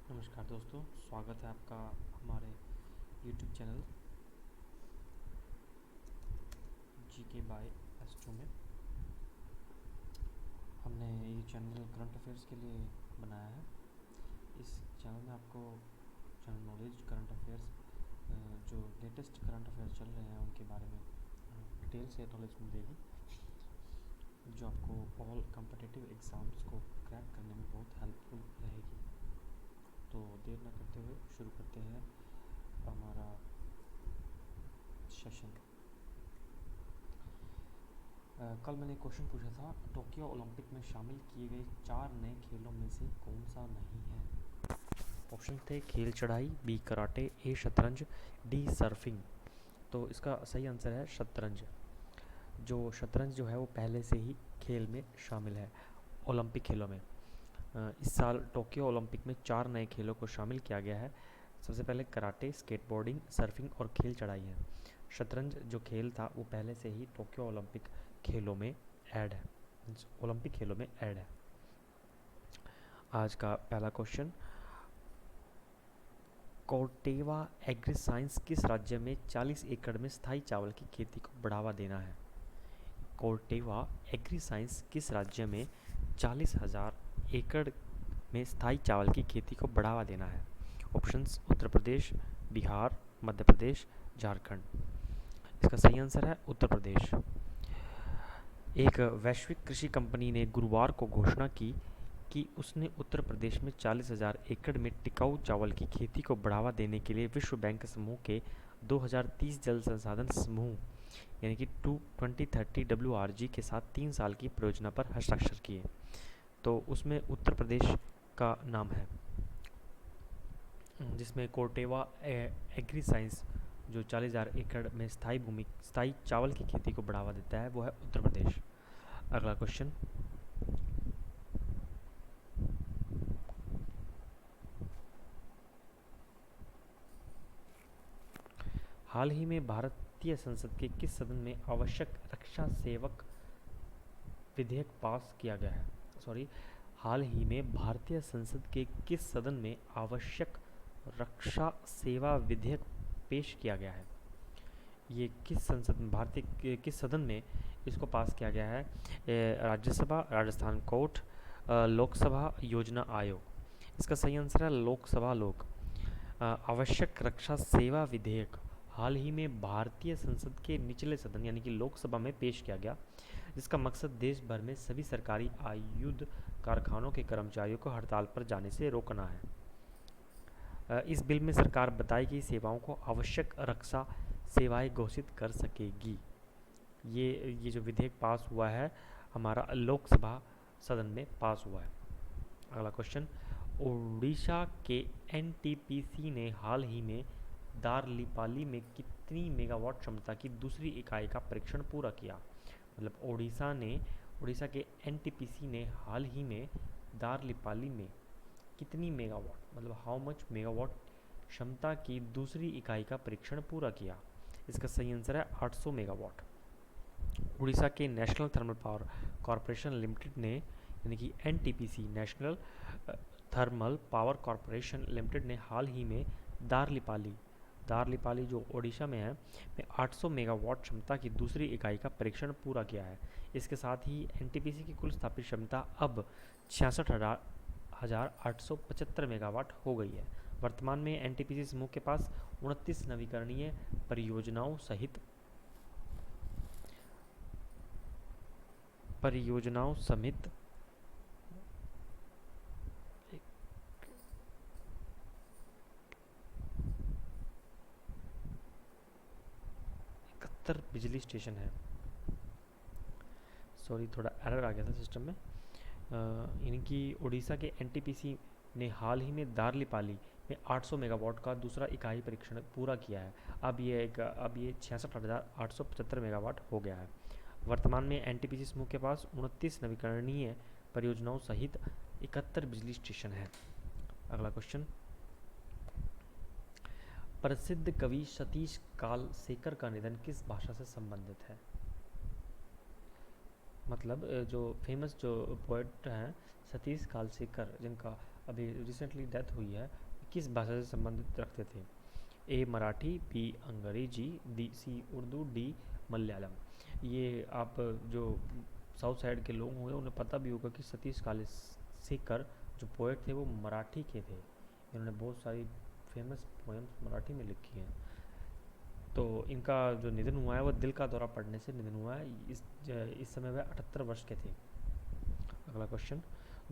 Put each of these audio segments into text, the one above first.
नमस्कार दोस्तों, स्वागत है आपका हमारे YouTube channel GK by astro में। हमने ये चैनल करंट अफेयर्स के लिए बनाया है। इस चैनल में आपको जनरल नॉलेज, करंट अफेयर्स, जो लेटेस्ट करंट अफेयर्स चल रहे हैं उनके बारे में डिटेल से नॉलेज मिलेगी, जो आपको ऑल कॉम्पिटिटिव एग्ज़ाम्स को क्रैक करने में बहुत हेल्पफुल रहेगी। तो देर न करते हुए शुरू करते हैं हमारा सेशन। कल मैंने क्वेश्चन पूछा था, टोक्यो ओलंपिक में शामिल किए गए 4 नए खेलों में से कौन सा नहीं है। ऑप्शन थे खेल चढ़ाई, बी कराटे, ए शतरंज, डी सर्फिंग। तो इसका सही आंसर है शतरंज। जो शतरंज जो है वो पहले से ही खेल में शामिल है ओलंपिक खेलों में। इस साल टोक्यो ओलंपिक में 4 नए खेलों को शामिल किया गया है। सबसे पहले कराटे, स्केटबोर्डिंग, सर्फिंग और खेल चढ़ाई है। शतरंज जो खेल था वो पहले से ही टोक्यो ओलंपिक खेलों में ऐड है, ओलंपिक खेलों में ऐड है। आज का पहला क्वेश्चन, कोर्टेवा एग्री साइंस किस राज्य में 40 एकड़ में स्थायी चावल की खेती को बढ़ावा देना है। कोर्टेवा एग्री साइंस किस राज्य में 40,000 एकड़ में स्थायी चावल की खेती को बढ़ावा देना है। ऑप्शंस उत्तर प्रदेश, बिहार, मध्य प्रदेश, झारखंड। इसका सही आंसर है उत्तर प्रदेश। एक वैश्विक कृषि कंपनी ने गुरुवार को घोषणा की कि उसने उत्तर प्रदेश में 40,000 एकड़ में टिकाऊ चावल की खेती को बढ़ावा देने के लिए विश्व बैंक समूह के 2030 जल संसाधन समूह यानी कि 2030 WRG के साथ 3 साल की परियोजना पर हस्ताक्षर किए। तो उसमें उत्तर प्रदेश का नाम है, जिसमें कोर्टेवा एग्री साइंस जो 40,000 एकड़ में स्थायी चावल की खेती को बढ़ावा देता है वो है उत्तर प्रदेश। अगला क्वेश्चन, हाल ही में भारतीय संसद के किस सदन में आवश्यक रक्षा सेवक विधेयक पास किया गया है। हाल ही में भारतीय संसद के किस सदन में आवश्यक रक्षा सेवा विधेयक पेश किया गया है। ये किस संसद में, भारतीय किस सदन में इसको पास किया गया है। राज्यसभा, राजस्थान कोर्ट, लोकसभा, योजना आयोग। इसका सही आंसर है लोकसभा। आवश्यक रक्षा सेवा विधेयक हाल ही में भारतीय संसद के निचले सदन यानी कि लोकसभा में पेश किया गया, जिसका मकसद देश भर में सभी सरकारी आयुध कारखानों के कर्मचारियों को हड़ताल पर जाने से रोकना है। इस बिल में सरकार बताई गई सेवाओं को आवश्यक रक्षा सेवाएं घोषित कर सकेगी। ये जो विधेयक पास हुआ है हमारा लोकसभा सदन में पास हुआ है। अगला क्वेश्चन, ओडिशा के एनटीपीसी ने हाल ही में दारलीपाली में कितनी मेगावाट क्षमता की दूसरी इकाई का परीक्षण पूरा किया। मतलब ओडिशा के एनटीपीसी ने हाल ही में दारलीपाली में कितनी मेगावाट, मतलब हाउ मच मेगावाट क्षमता की दूसरी इकाई का परीक्षण पूरा किया। इसका सही आंसर है 800 मेगावाट। उड़ीसा के national thermal power corporation limited ने यानी कि NTPC national thermal power corporation limited ने हाल ही में दारलीपाली जो ओडिशा में है में 800 मेगावाट क्षमता की दूसरी इकाई का परीक्षण पूरा किया है। इसके साथ ही एनटीपीसी की कुल स्थापित क्षमता अब 66,875 मेगावाट हो गई है। वर्तमान में एनटीपीसी समूह के पास 29 नवीकरणीय परियोजनाओं समेत 71 बिजली स्टेशन है। थोड़ा एरर आ गया था सिस्टम में। यानी कि उड़ीसा के एनटीपीसी ने हाल ही में दारलीपाली में 800 मेगावाट का दूसरा इकाई परीक्षण पूरा किया है। अब ये 66,875 मेगावाट हो गया है। वर्तमान में एनटीपीसी समूह के पास 29 नवीकरणीय परियोजनाओं सहित 71 बिजली स्टेशन है। अगला क्वेश्चन, प्रसिद्ध कवि सतीश कालसेकर का निधन किस भाषा से संबंधित है। मतलब जो फेमस जो पोएट हैं सतीश कालसेकर, जिनका अभी रिसेंटली डेथ हुई है, किस भाषा से संबंधित रखते थे? A Marathi, B Angrezi, D C Urdu, D Malayalam. ये आप जो साउथ साइड के लोग होंगे उन्हें पता भी होगा कि सतीश कालेसेकर जो पोएट थे वो मराठी के थे। इन्होंने बहुत सारी फेमस पोएम्स मराठी में लिखी हैं। तो इनका जो निधन हुआ है वो दिल का दौरा पड़ने से निधन हुआ है। इस समय वह 78 वर्ष के थे। अगला क्वेश्चन,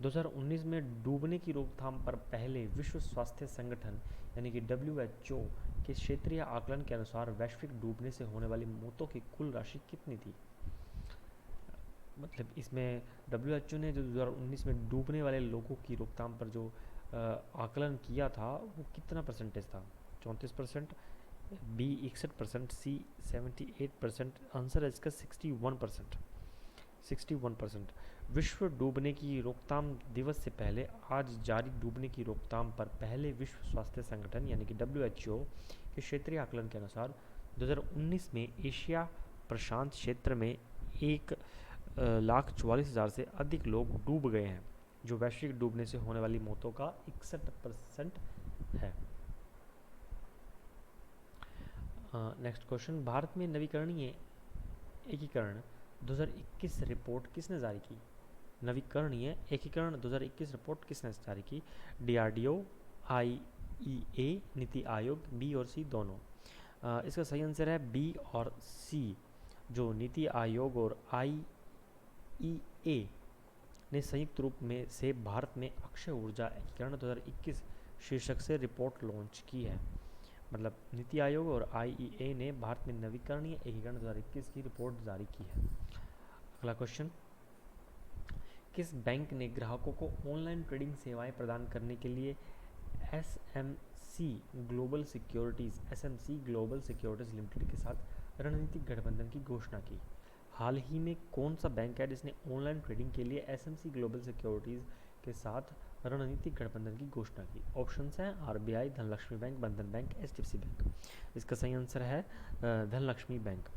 2019 में डूबने की रोकथाम पर पहले विश्व स्वास्थ्य संगठन यानी कि WHO के क्षेत्रीय आकलन के अनुसार वैश्विक डूबने से होने वाली मौतों की कुल राशि कितनी थी? मतलब इसमें WHO ने जो 2019 में डूबने वाले लोगों की रोकथाम पर जो आकलन किया था वो कितना परसेंटेज था? 34%, बी 61%, सी 78%, आंसर है इसका 61%। 61%। विश्व डूबने की रोकथाम दिवस से पहले आज जारी डूबने की रोकथाम पर पहले विश्व स्वास्थ्य संगठन यानी कि WHO के क्षेत्रीय आकलन के अनुसार 2019 में एशिया प्रशांत क्षेत्र में 1,44,000 से अधिक लोग डूब गए हैं, जो वैश्विक डूबने से होने वाली मौतों का 61% है। नेक्स्ट क्वेश्चन, भारत में नवीकरणीय एकीकरण 2021 रिपोर्ट किसने जारी की? नवीकरणीय एकीकरण 2021 रिपोर्ट किसने जारी की? DRDO, IEA, NITI Aayog, B और सी दोनों। इसका सही आंसर है बी और सी। जो नीति आयोग और IEA ने संयुक्त रूप में से भारत में अक्षय ऊर्जा एकीकरण 2021 शीर्षक से रिपोर्ट लॉन्च की है। मतलब नीति आयोग और IEA ने भारत में नवीकरणीय एकीकरण 2021 की रिपोर्ट जारी की है। अगला क्वेश्चन, किस बैंक ने ग्राहकों को ऑनलाइन ट्रेडिंग सेवाएं प्रदान करने के लिए SMC ग्लोबल सिक्योरिटीज लिमिटेड के साथ रणनीतिक गठबंधन की घोषणा की? हाल ही में कौन सा बैंक है जिसने ऑनलाइन ट्रेडिंग के लिए SMC ग्लोबल सिक्योरिटीज के साथ रणनीतिक गठबंधन की घोषणा की? ऑप्शंस हैं RBI, धनलक्ष्मी बैंक, बंधन बैंक, HDFC बैंक। इसका सही आंसर है धनलक्ष्मी बैंक।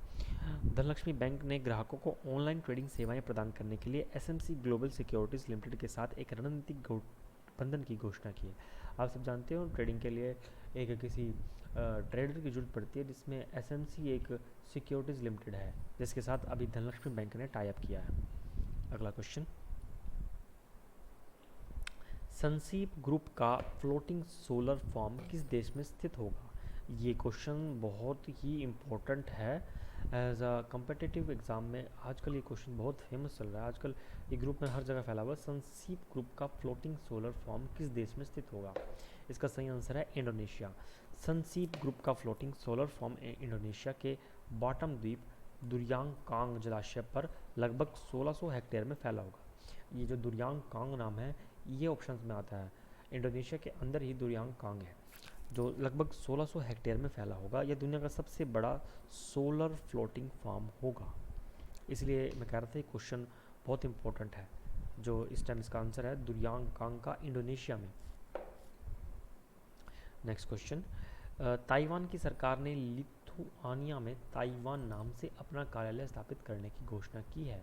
धनलक्ष्मी बैंक ने ग्राहकों को ऑनलाइन ट्रेडिंग सेवाएं प्रदान करने के लिए SMC ग्लोबल सिक्योरिटीज लिमिटेड के साथ एक रणनीतिक गठबंधन की घोषणा की है। आप सब जानते हो ट्रेडिंग के लिए एक किसी ट्रेडर की जरूरत पड़ती है, जिसमें SMC एक सिक्योरिटीज लिमिटेड है जिसके साथ अभी धनलक्ष्मी बैंक ने टाई अप किया है। अगला क्वेश्चन, सनसीप ग्रुप का फ्लोटिंग सोलर फार्म किस देश में स्थित होगा? ये क्वेश्चन बहुत ही इम्पोर्टेंट है एज अ कम्पिटिटिव एग्जाम में। आजकल ये क्वेश्चन बहुत फेमस चल रहा है, आजकल ये ग्रुप में हर जगह फैला हुआ है। सनसीप ग्रुप का फ्लोटिंग सोलर फार्म किस देश में स्थित होगा? इसका सही आंसर है इंडोनेशिया। सनसीप ग्रुप का फ्लोटिंग सोलर फार्म इंडोनेशिया के बॉटम द्वीप दुरियांकांग जलाशय पर लगभग 1600 हेक्टेयर में फैला होगा। ये जो दुरियांकांग नाम है ये ऑप्शंस में आता है। इंडोनेशिया के अंदर ही दुरियांकांग है जो लगभग 1600 हेक्टेयर में फैला होगा। यह दुनिया का सबसे बड़ा सोलर फ्लोटिंग फार्म होगा। इसलिए मैं कह रहा था ये क्वेश्चन बहुत इंपॉर्टेंट है। जो इस टाइम इसका आंसर है दुरियांकांग का, इंडोनेशिया में। नेक्स्ट क्वेश्चन, ताइवान की सरकार ने लिथुआनिया में ताइवान नाम से अपना कार्यालय स्थापित करने की घोषणा की है।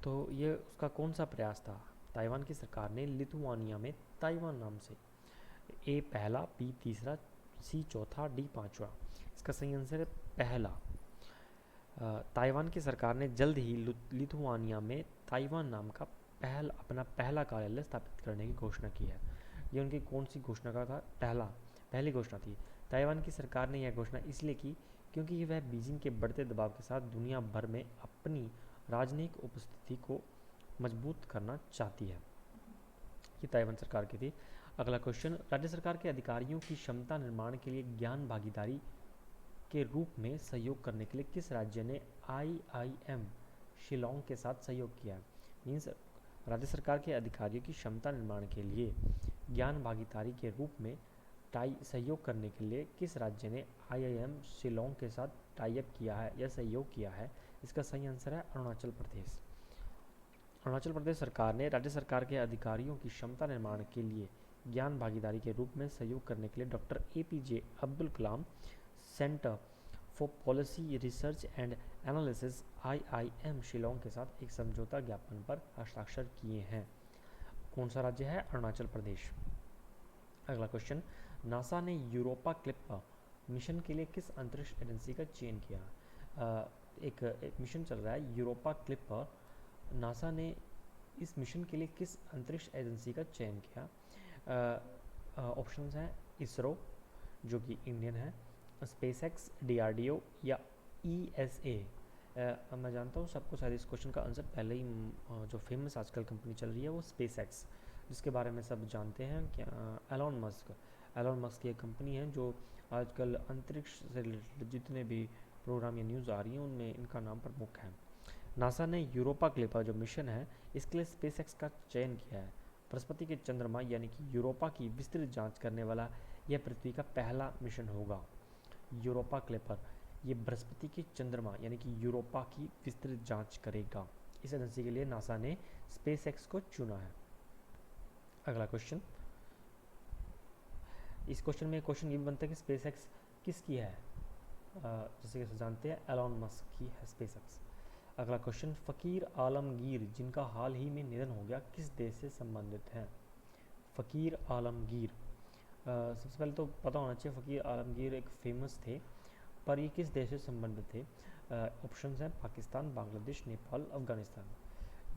तो ये उसका कौन सा प्रयास था? ताइवान की सरकार ने लिथुआनिया में ताइवान नाम से, ए पहला, बी तीसरा, सी चौथा, डी पांचवा। इसका सही आंसर है पहला। ताइवान की सरकार ने जल्द ही लिथुआनिया में ताइवान नाम का अपना पहला कार्यालय स्थापित करने की घोषणा की है। ये उनकी कौन सी घोषणा का था? पहली घोषणा थी। ताइवान की सरकार ने यह घोषणा इसलिए की क्योंकि वह बीजिंग के बढ़ते दबाव के साथ दुनिया भर में अपनी राजनयिक उपस्थिति को मजबूत करना चाहती है। ये ताइवान सरकार की थी। अगला क्वेश्चन, राज्य सरकार के अधिकारियों की क्षमता निर्माण के लिए ज्ञान भागीदारी के रूप में सहयोग करने के लिए किस राज्य ने IIM शिलोंग के साथ सहयोग किया है? मीन्स राज्य सरकार के अधिकारियों की क्षमता निर्माण के लिए ज्ञान भागीदारी के रूप में सहयोग करने के लिए किस राज्य ने IIM शिलोंग के साथ टाई अप किया है या सहयोग किया है? इसका सही आंसर है अरुणाचल प्रदेश। अरुणाचल प्रदेश सरकार ने राज्य सरकार के अधिकारियों की क्षमता निर्माण के लिए ज्ञान भागीदारी के रूप में सहयोग करने के लिए doctor APJ Abdul Kalam centre for policy research and analysis IIM Shillong के साथ एक समझौता ज्ञापन पर हस्ताक्षर किए हैं। कौन सा राज्य है? अरुणाचल प्रदेश। अगला क्वेश्चन, नासा ने यूरोपा क्लिप मिशन के लिए किस अंतरिक्ष एजेंसी का चयन किया? एक मिशन चल रहा है यूरोपा क्लिप, नासा ने इस मिशन के लिए किस अंतरिक्ष एजेंसी का चयन किया? ऑप्शंस हैं इसरो जो कि इंडियन है, स्पेसएक्स, डीआरडीओ या ईएसए। मैं जानता हूँ सबको शायद इस क्वेश्चन का आंसर पहले ही, जो फेमस आजकल कंपनी चल रही है वो स्पेसएक्स, जिसके बारे में सब जानते हैं क्या, एलॉन मस्क की एक कंपनी है जो आजकल अंतरिक्ष से रिलेटेड जितने भी प्रोग्राम या न्यूज़ आ रही हैं उनमें इनका नाम प्रमुख है। नासा ने यूरोपा क्लिपा जो मिशन है इसके लिए स्पेसएक्स का चयन किया है। बृहस्पति के चंद्रमा यानी कि यूरोपा की विस्तृत जांच करने वाला यह पृथ्वी का पहला मिशन होगा। यूरोपा क्लिपर ये बृहस्पति के चंद्रमा यानी कि यूरोपा की विस्तृत जांच करेगा। इस एजेंसी के लिए नासा ने स्पेसएक्स को चुना है। अगला क्वेश्चन, इस क्वेश्चन में क्वेश्चन ये भी बनता है कि स्पेसएक्स किसकी है? जैसे कि जानते हैं एलॉन मस्क की है स्पेसएक्स। अगला क्वेश्चन, फ़कीर आलमगीर जिनका हाल ही में निधन हो गया किस देश से संबंधित हैं? फ़कीर आलमगीर, सबसे पहले तो पता होना चाहिए फ़कीर आलमगीर एक फेमस थे, पर ये किस देश से संबंधित थे? ऑप्शंस हैं पाकिस्तान, बांग्लादेश, नेपाल, अफगानिस्तान।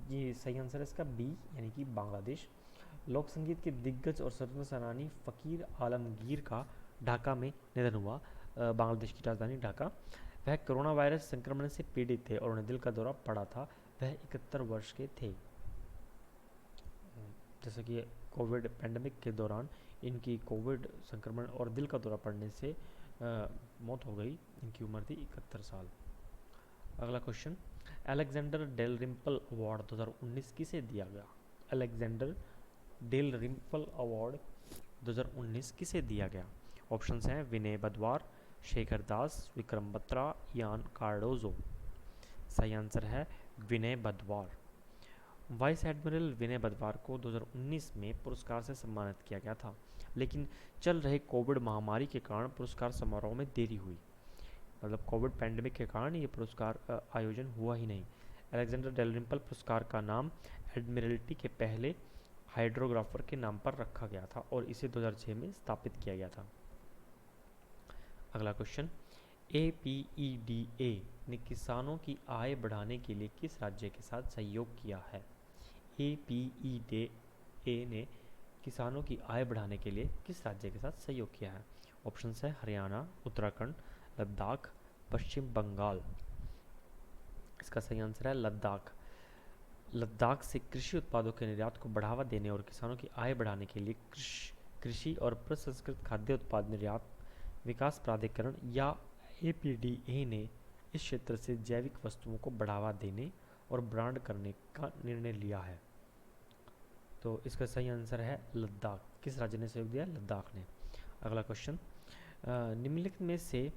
ये सही आंसर है इसका बी यानी कि बांग्लादेश। लोक संगीत के दिग्गज और स्वतंत्रता सेनानी फ़कीर आलमगीर का ढाका में निधन हुआ। बांग्लादेश की राजधानी ढाका। वह कोरोना वायरस संक्रमण से पीड़ित थे और उन्हें दिल का दौरा पड़ा था। वह 71 वर्ष के थे। जैसे कि कोविड पैंडमिक के दौरान इनकी कोविड संक्रमण और दिल का दौरा पड़ने से मौत हो गई। इनकी उम्र थी 71 साल। अगला question, Alexander del Rimple award 2019 किसे दिया गया? अलेक्जेंडर डेल रिम्पल अवार्ड 2019 किसे दिया गया? ऑप्शंस हैं विनय बदवार, शेखर दास, विक्रम बत्रा, यान कार्डोजो। सही आंसर है विनय बदवार। वाइस एडमिरल विनय बदवार को 2019 में पुरस्कार से सम्मानित किया गया था, लेकिन चल रहे कोविड महामारी के कारण पुरस्कार समारोह में देरी हुई। मतलब कोविड पैंडेमिक के कारण ये पुरस्कार आयोजन हुआ ही नहीं। अलेक्जेंडर डेल रिम्पल पुरस्कार का नाम एडमिरल्टी के पहले हाइड्रोग्राफर के नाम पर रखा गया था और इसे 2006 में स्थापित किया गया था। अगला क्वेश्चन, APEDA ने किसानों की आय बढ़ाने के लिए किस राज्य के साथ सहयोग किया है? APEDA ने किसानों की आय बढ़ाने के लिए किस राज्य के साथ सहयोग किया है? ऑप्शन है हरियाणा, उत्तराखंड, लद्दाख, पश्चिम बंगाल। इसका सही आंसर है लद्दाख। लद्दाख से कृषि उत्पादों के निर्यात को बढ़ावा देने और किसानों की आय बढ़ाने के लिए कृषि और प्रसंस्कृत खाद्य उत्पाद निर्यात विकास प्राधिकरण या APDA ने इस क्षेत्र से जैविक वस्तुओं को बढ़ावा देने और ब्रांड करने का निर्णय लिया है। तो इसका सही आंसर है लद्दाख। किस राज्य ने सहयोग दिया? लद्दाख ने। अगला क्वेश्चन, निम्नलिखित में से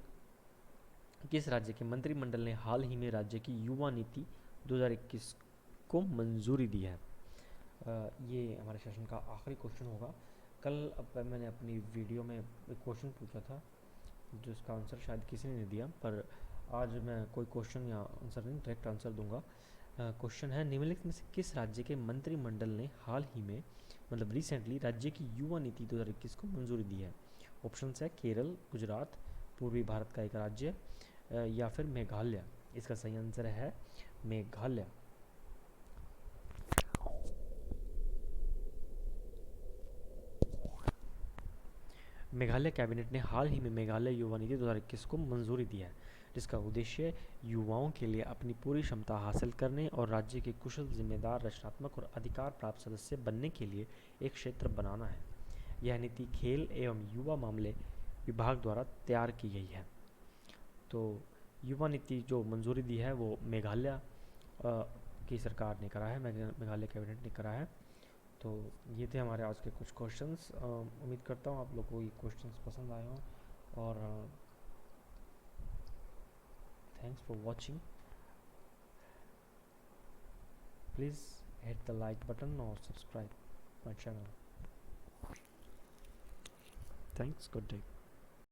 किस राज्य के मंत्रिमंडल ने हाल ही में राज्य की युवा नीति 2021 को मंजूरी दी है? ये हमारे सेशन का आखिरी क्वेश्चन होगा। कल मैंने अपनी वीडियो में एक क्वेश्चन पूछा था जिसका आंसर शायद किसी ने नहीं दिया, पर आज मैं कोई क्वेश्चन या आंसर नहीं, डायरेक्ट आंसर दूंगा। क्वेश्चन है, निम्नलिखित में से किस राज्य के मंत्रिमंडल ने हाल ही में मतलब रिसेंटली राज्य की युवा नीति 2021 को मंजूरी दी है? ऑप्शन है केरल, गुजरात, पूर्वी भारत का एक राज्य या फिर मेघालय। इसका सही आंसर है मेघालय। मेघालय कैबिनेट ने हाल ही में मेघालय युवा नीति 2021 को मंजूरी दी है, जिसका उद्देश्य युवाओं के लिए अपनी पूरी क्षमता हासिल करने और राज्य के कुशल, जिम्मेदार, रचनात्मक और अधिकार प्राप्त सदस्य बनने के लिए एक क्षेत्र बनाना है। यह नीति खेल एवं युवा मामले विभाग द्वारा तैयार की गई है। तो युवा नीति जो मंजूरी दी है वो मेघालय की सरकार ने करा है, मेघालय कैबिनेट ने करा है। तो ये थे हमारे आज के कुछ क्वेश्चंस। उम्मीद करता हूँ आप लोगों को ये क्वेश्चंस पसंद आए हों और thanks for watching. Please hit the like button और subscribe my channel. Thanks, good day.